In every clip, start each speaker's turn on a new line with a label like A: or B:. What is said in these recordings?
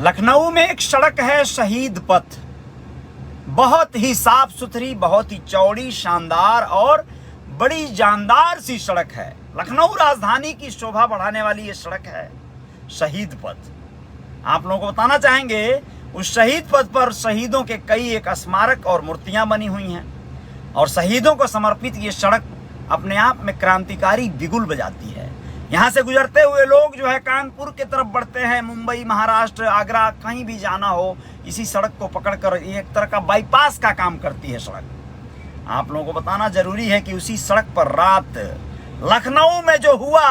A: लखनऊ में एक सड़क है शहीद पथ, बहुत ही साफ सुथरी, बहुत ही चौड़ी, शानदार और बड़ी जानदार सी सड़क है। लखनऊ राजधानी की शोभा बढ़ाने वाली ये सड़क है शहीद पथ। आप लोगों को बताना चाहेंगे उस शहीद पथ पर शहीदों के कई एक स्मारक और मूर्तियां बनी हुई हैं और शहीदों को समर्पित ये सड़क अपने आप में क्रांतिकारी बिगुल बजाती है। यहाँ से गुजरते हुए लोग जो है कानपुर की तरफ बढ़ते हैं, मुंबई, महाराष्ट्र, आगरा, कहीं भी जाना हो इसी सड़क को पकड़कर एक तरह का बाईपास का काम करती है सड़क। आप लोगों को बताना जरूरी है कि उसी सड़क पर रात लखनऊ में जो हुआ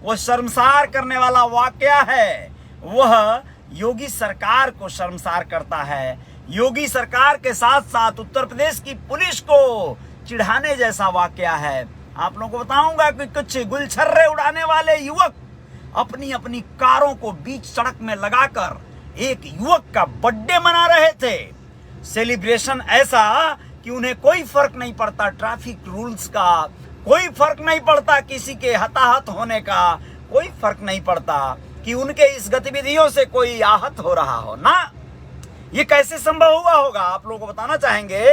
A: वो शर्मसार करने वाला वाकया है, वह योगी सरकार को शर्मसार करता है। योगी सरकार के साथ साथ उत्तर प्रदेश की पुलिस को चिढ़ाने जैसा वाकया है। आप लोगों को बताऊंगा कि कुछ गुलछर्रे उड़ाने वाले युवक अपनी अपनी कारों को बीच सड़क में लगाकर एक युवक का बर्थडे मना रहे थे। सेलिब्रेशन ऐसा कि उन्हें कोई फर्क नहीं पड़ता ट्रैफिक रूल्स का, कोई फर्क नहीं पड़ता किसी के हताहत होने का, कोई फर्क नहीं पड़ता कि उनके इस गतिविधियों से कोई आहत हो रहा हो ना। ये कैसे संभव हुआ होगा आप लोगों को बताना चाहेंगे।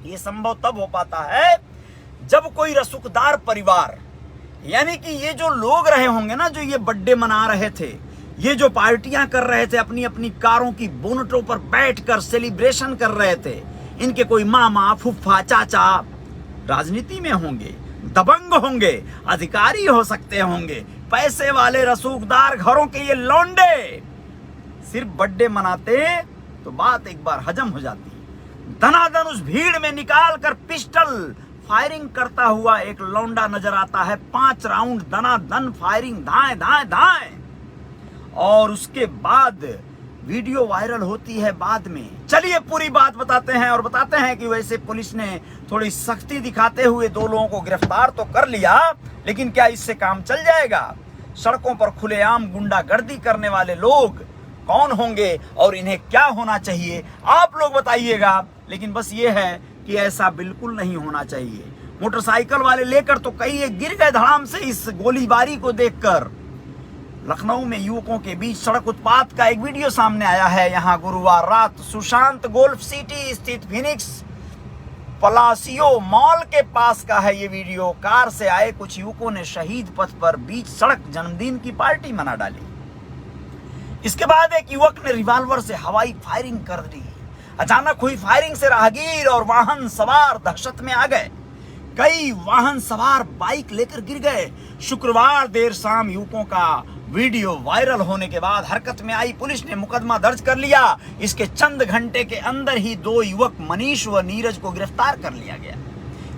A: ये संभव तब हो पाता है जब कोई रसूखदार परिवार, यानी कि ये जो लोग रहे होंगे ना, जो ये बर्थडे मना रहे थे, ये जो पार्टियां कर रहे थे, अपनी अपनी कारों की बोनटों पर बैठकर सेलिब्रेशन कर रहे थे, इनके कोई मामा, फुफ्फा, चाचा राजनीति में होंगे, दबंग होंगे, अधिकारी हो सकते होंगे, पैसे वाले रसूखदार घरों के ये लौंडे सिर्फ बर्थडे मनाते तो बात एक बार हजम हो जाती। धनाधन उस भीड़ में निकाल कर पिस्टल फायरिंग करता हुआ एक लौंडा नजर आता है। 5 राउंड धनाधन फायरिंग, धाएं धाएं धाएं, और उसके बाद वीडियो वायरल होती है बाद में। चलिए पूरी बात बताते हैं और बताते हैं कि वैसे पुलिस ने थोड़ी सख्ती दिखाते हुए 2 लोगों को गिरफ्तार तो कर लिया, लेकिन क्या इससे काम चल जाएगा? सड़कों पर खुलेआम गुंडागर्दी करने वाले लोग कौन होंगे और इन्हें क्या होना चाहिए, आप लोग बताइएगा। लेकिन बस ये है कि ऐसा बिल्कुल नहीं होना चाहिए। मोटरसाइकिल वाले लेकर तो कई एक गिर गए धड़ाम से इस गोलीबारी को देखकर। लखनऊ में युवकों के बीच सड़क उत्पात का एक वीडियो सामने आया है। यहाँ गुरुवार रात सुशांत गोल्फ सिटी स्थित फिनिक्स पलासियो मॉल के पास का है ये वीडियो। कार से आए कुछ युवकों ने शहीद पथ पर बीच सड़क जन्मदिन की पार्टी मना डाली। इसके बाद एक युवक ने रिवॉल्वर से हवाई फायरिंग कर दी। अचानक हुई फायरिंग से राहगीर और वाहन सवार दहशत में आ गए। कई वाहन सवार बाइक लेकर गिर गए। शुक्रवार देर शाम युवकों का वीडियो वायरल होने के बाद हरकत में आई पुलिस ने मुकदमा दर्ज कर लिया। इसके चंद घंटे के अंदर ही 2 युवक मनीष व नीरज को गिरफ्तार कर लिया गया।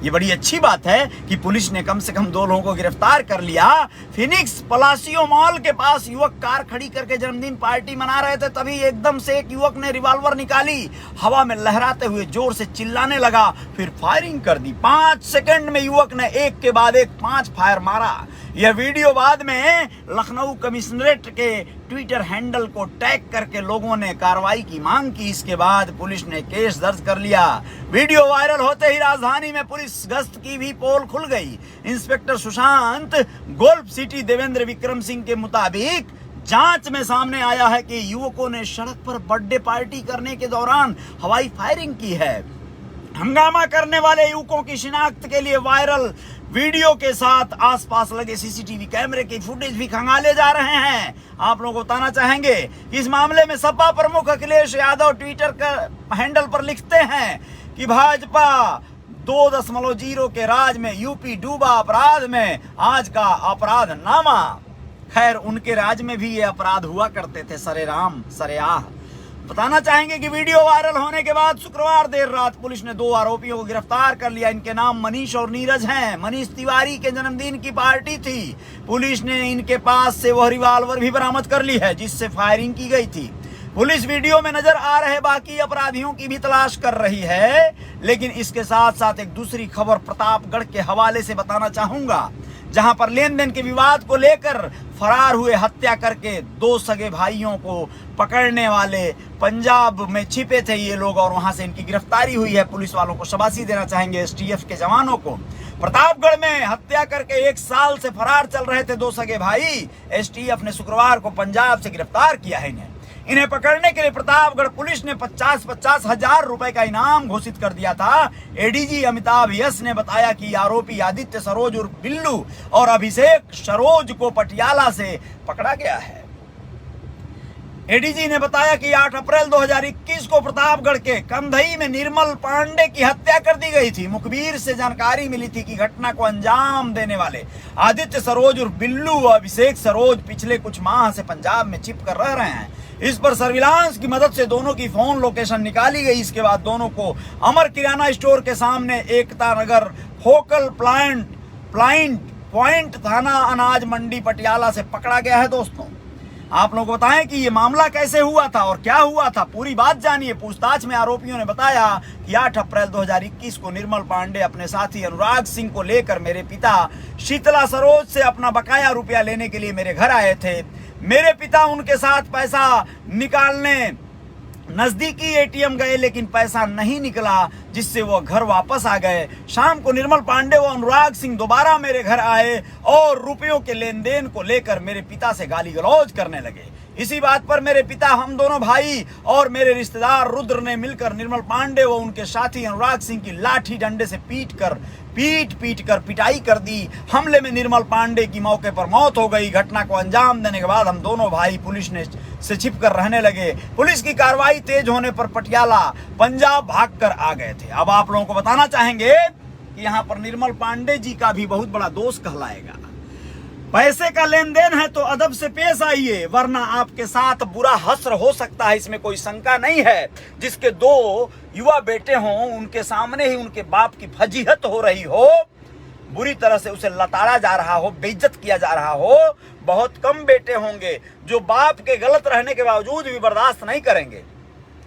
A: ये बड़ी अच्छी बात है कि पुलिस ने कम से कम 2 लोगों को गिरफ्तार कर लिया। फिनिक्स पलासियो मॉल के पास युवक कार खड़ी करके जन्मदिन पार्टी मना रहे थे, तभी एकदम से एक युवक ने रिवॉल्वर निकाली, हवा में लहराते हुए जोर से चिल्लाने लगा, फिर फायरिंग कर दी। 5 सेकंड में युवक ने एक के बाद एक 5 फायर मारा। यह वीडियो बाद में लखनऊ कमिश्नरेट के ट्विटर हैंडल को टैग करके लोगों ने कार्रवाई की मांग की। इसके बाद पुलिस ने केस दर्ज कर लिया। वीडियो वायरल होते ही राजधानी में पुलिस गश्त की भी पोल खुल गई। Inspector Sushant golf city Devendra Vikram Singh के मुताबिक जांच में सामने आया है कि युवकों ने सड़क पर बर्थडे पार्टी करने के दौरान हवाई फायरिंग की है। हंगामा करने वाले युवकों की शिनाख्त के लिए वायरल वीडियो के साथ आसपास लगे सीसीटीवी कैमरे की फुटेज भी खंगाले जा रहे हैं। आप लोगों को बताना चाहेंगे कि इस मामले में सपा प्रमुख अखिलेश यादव ट्विटर का हैंडल पर लिखते हैं कि भाजपा 2.0 के राज में यूपी डूबा अपराध में, आज का अपराध नामा। खैर उनके राज में भी ये अपराध हुआ करते थे, सरेराम सरेआह। बताना चाहेंगे कि वीडियो वायरल होने के बाद शुक्रवार देर रात पुलिस ने 2 आरोपियों को गिरफ्तार कर लिया। इनके नाम मनीष और नीरज हैं। मनीष तिवारी के जन्मदिन की पार्टी थी। पुलिस ने इनके पास से वह रिवॉल्वर भी बरामद कर ली है जिससे फायरिंग की गई थी। पुलिस वीडियो में नजर आ रहे बाकी अपराधियों की भी तलाश कर रही है। लेकिन इसके साथ साथ एक दूसरी खबर प्रतापगढ़ के हवाले से बताना चाहूंगा, जहां पर लेन देन के विवाद को लेकर फरार हुए, हत्या करके 2 सगे भाइयों को पकड़ने वाले पंजाब में छिपे थे ये लोग और वहां से इनकी गिरफ्तारी हुई है। पुलिस वालों को शाबाशी देना चाहेंगे, एसटीएफ के जवानों को। प्रतापगढ़ में हत्या करके 1 साल से फरार चल रहे थे 2 सगे भाई। एसटीएफ ने शुक्रवार को पंजाब से गिरफ्तार किया है इन्हें। इन्हें पकड़ने के लिए प्रतापगढ़ पुलिस ने 50-50 हजार रुपए का इनाम घोषित कर दिया था। एडीजी अमिताभ यस ने बताया कि आरोपी आदित्य सरोज उर्फ बिल्लू और अभिषेक सरोज को पटियाला से पकड़ा गया है। एडीजी ने बताया कि 8 अप्रैल 2021 को प्रतापगढ़ के कंधई में निर्मल पांडे की हत्या कर दी गई थी। मुखबिर से जानकारी मिली थी कि घटना को अंजाम देने वाले आदित्य सरोज और बिल्लू व अभिषेक सरोज पिछले कुछ माह से पंजाब में छिप कर रह रहे हैं। इस पर सर्विलांस की मदद से दोनों की फोन लोकेशन निकाली गई। इसके बाद दोनों को अमर किराना स्टोर के सामने एकता नगर फोकल पॉइंट थाना अनाज मंडी पटियाला से पकड़ा गया है। दोस्तों, आप लोग बताएं कि ये मामला कैसे हुआ था और क्या हुआ था, पूरी बात जानिए। पूछताछ में आरोपियों ने बताया कि 8 अप्रैल 2021 को निर्मल पांडे अपने साथी अनुराग सिंह को लेकर मेरे पिता शीतला सरोज से अपना बकाया रुपया लेने के लिए मेरे घर आए थे। मेरे पिता उनके साथ पैसा निकालने नजदीकी एटीएम गए, लेकिन पैसा नहीं निकला, जिससे वो घर वापस आ गए। शाम को निर्मल पांडे व अनुराग सिंह दोबारा मेरे घर आए और रुपयों के लेन देन को लेकर मेरे पिता से गाली गलौज करने लगे। इसी बात पर मेरे पिता, हम दोनों भाई और मेरे रिश्तेदार रुद्र ने मिलकर निर्मल पांडे व उनके साथी अनुराग सिंह की लाठी डंडे से पीट कर पिटाई कर दी। हमले में निर्मल पांडे की मौके पर मौत हो गई। घटना को अंजाम देने के बाद हम दोनों भाई पुलिस से छिप कर रहने लगे। पुलिस की कार्रवाई तेज होने पर पटियाला पंजाब भागकर आ गए थे। अब आप लोगों को बताना चाहेंगे कि यहाँ पर निर्मल पांडे जी का भी बहुत बड़ा दोष कहलाएगा। पैसे का लेन देन है तो अदब से पेश आइए, वरना आपके साथ बुरा हश्र हो सकता है, इसमें कोई शंका नहीं है। जिसके 2 युवा बेटे हों, उनके सामने ही उनके बाप की फजीहत हो रही हो, बुरी तरह से उसे लताड़ा जा रहा हो, बेइज्जत किया जा रहा हो, बहुत कम बेटे होंगे जो बाप के गलत रहने के बावजूद भी बर्दाश्त नहीं करेंगे।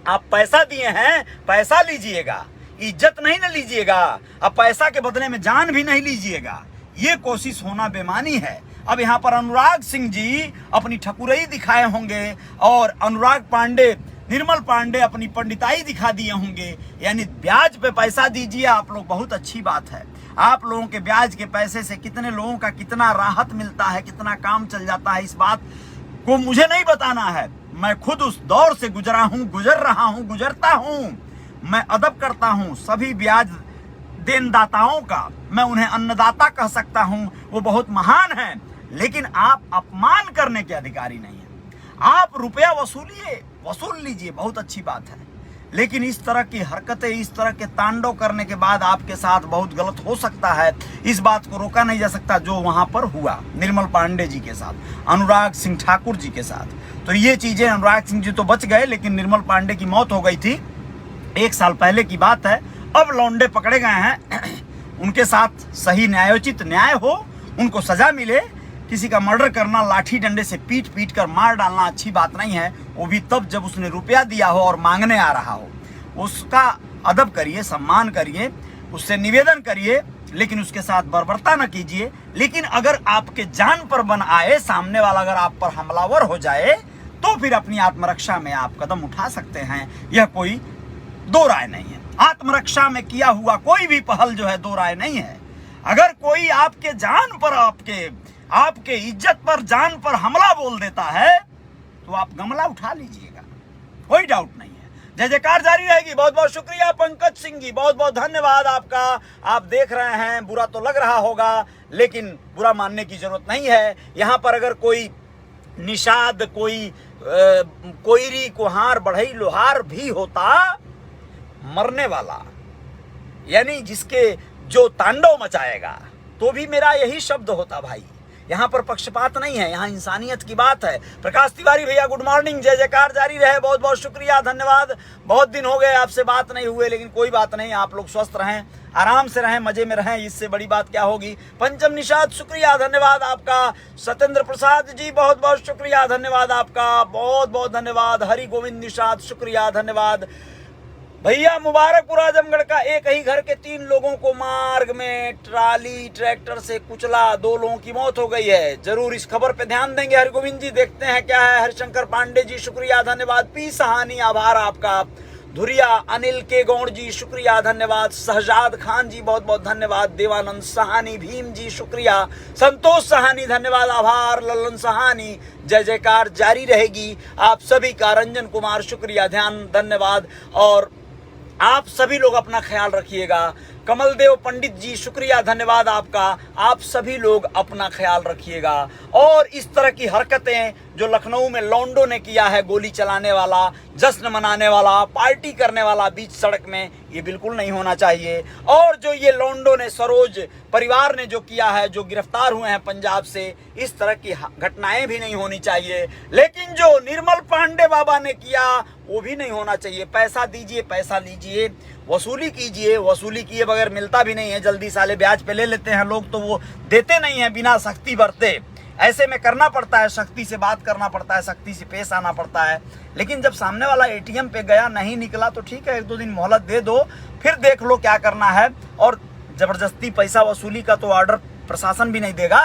A: आप पैसा दिए हैं, पैसा लीजिएगा, इज्जत नहीं न लीजिएगा। अब पैसा के बदले में जान भी नहीं लीजिएगा, ये कोशिश होना बेमानी है। अब यहाँ पर अनुराग सिंह जी अपनी ठकुरई दिखाए होंगे और अनुराग पांडे, निर्मल पांडे अपनी पंडिताई दिखा दिए होंगे। यानी ब्याज पे पैसा दीजिए आप लोग, बहुत अच्छी बात है। आप लोगों के ब्याज के पैसे से कितने लोगों का कितना राहत मिलता है, कितना काम चल जाता है, इस बात को मुझे नहीं बताना है। मैं खुद उस दौर से गुजर रहा हूँ, गुजरता हूँ। मैं अदब करता हूँ सभी ब्याज देनदाताओं का, मैं उन्हें अन्नदाता कह सकता हूं, वो बहुत महान हैं। लेकिन आप अपमान करने के अधिकारी नहीं हैं। आप रुपया वसूल लीजिए, बहुत अच्छी बात है। लेकिन इस तरह की हरकतें, इस तरह के तांडव करने के बाद आपके साथ बहुत गलत हो सकता है। इस बात को रोका नहीं जा सकता जो वहां पर हुआ निर्मल पांडे जी के साथ, अनुराग सिंह ठाकुर जी के साथ। तो ये चीजें, अनुराग सिंह जी तो बच गए, लेकिन निर्मल पांडे की मौत हो गई थी, 1 साल पहले की बात है। अब लौंडे पकड़े गए हैं, उनके साथ सही न्यायोचित न्याय हो, उनको सजा मिले। किसी का मर्डर करना, लाठी डंडे से पीट कर मार डालना अच्छी बात नहीं है, वो भी तब जब उसने रुपया दिया हो और मांगने आ रहा हो। उसका अदब करिए, सम्मान करिए, उससे निवेदन करिए, लेकिन उसके साथ बर्बरता न कीजिए। लेकिन अगर आपके जान पर बन आए, सामने वाला अगर आप पर हमलावर हो जाए, तो फिर अपनी आत्मरक्षा में आप कदम उठा सकते हैं। यह कोई दो राय नहीं है। आत्मरक्षा में किया हुआ कोई भी पहल जो है दो राय नहीं है। अगर कोई आपके जान पर, आपके इज्जत पर, जान पर हमला बोल देता है, तो आप गमला उठा लीजिएगा, कोई डाउट नहीं है। जय जयकार जारी रहेगी। बहुत बहुत शुक्रिया पंकज सिंह जी, बहुत बहुत धन्यवाद आपका। आप देख रहे हैं, बुरा तो लग रहा होगा, लेकिन बुरा मानने की जरूरत नहीं है। यहाँ पर अगर कोई निषाद, कोई कोईरी, कुहार, बढ़ई, लोहार भी होता, मरने वाला, यानी जिसके जो तांडव मचाएगा, तो भी मेरा यही शब्द होता भाई। यहाँ पर पक्षपात नहीं है, यहाँ इंसानियत की बात है। प्रकाश तिवारी भैया गुड मॉर्निंग, जय जयकार जारी रहे। बहुत बहुत शुक्रिया, धन्यवाद। बहुत दिन हो गए आपसे बात नहीं हुए, लेकिन कोई बात नहीं, आप लोग स्वस्थ रहें, आराम से रहें, मजे में रहें, इससे बड़ी बात क्या होगी। पंचम निषाद शुक्रिया, धन्यवाद आपका। सत्येंद्र प्रसाद जी बहुत बहुत शुक्रिया, धन्यवाद आपका, बहुत बहुत धन्यवाद। हरि गोविंद निषाद शुक्रिया, धन्यवाद भैया। मुबारकपुर आजमगढ़ का एक ही घर के 3 लोगों को मार्ग में ट्राली ट्रैक्टर से कुचला, 2 लोगों की मौत हो गई है। जरूर इस खबर पे ध्यान देंगे हरगोविंद जी, देखते हैं क्या है। हरिशंकर पांडे जी शुक्रिया, धन्यवाद। पी सहानी, आभार आपका। धुरिया, अनिल के गौड़ जी शुक्रिया धन्यवाद, शहजाद खान जी बहुत बहुत धन्यवाद, देवानंद सहानी, भीम जी शुक्रिया, संतोष सहानी धन्यवाद, आभार, ललन सहानी, जय जयकार जारी रहेगी आप सभी का, रंजन कुमार शुक्रिया, ध्यान धन्यवाद, और आप सभी लोग अपना ख्याल रखिएगा। कमल देव पंडित जी शुक्रिया धन्यवाद आपका, आप सभी लोग अपना ख्याल रखिएगा। और इस तरह की हरकतें जो लखनऊ में लौंडों ने किया है, गोली चलाने वाला, जश्न मनाने वाला, पार्टी करने वाला बीच सड़क में, ये बिल्कुल नहीं होना चाहिए। और जो ये लौंडों ने, सरोज परिवार ने जो किया है, जो गिरफ्तार हुए हैं पंजाब से, इस तरह की घटनाएं भी नहीं होनी चाहिए। लेकिन जो निर्मल पांडे बाबा ने किया वो भी नहीं होना चाहिए। पैसा दीजिए, पैसा लीजिए, वसूली कीजिए, वसूली किए बगैर मिलता भी नहीं है, जल्दी साले ब्याज पे ले लेते हैं लोग, तो वो देते नहीं है बिना सख्ती बरते। ऐसे में करना पड़ता है, सख्ती से बात करना पड़ता है, सख्ती से पेश आना पड़ता है। लेकिन जब सामने वाला एटीएम पे गया, नहीं निकला, तो ठीक है, 1-2 दिन मोहलत दे दो, फिर देख लो क्या करना है। और जबरदस्ती पैसा वसूली का तो ऑर्डर प्रशासन भी नहीं देगा।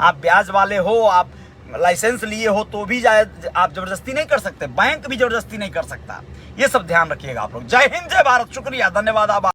A: आप ब्याज वाले हो, आप लाइसेंस लिए हो, तो भी आप जबरदस्ती नहीं कर सकते, बैंक भी जबरदस्ती नहीं कर सकता। ये सब ध्यान रखिएगा आप लोग। जय हिंद, जय भारत, शुक्रिया, धन्यवाद, आभार।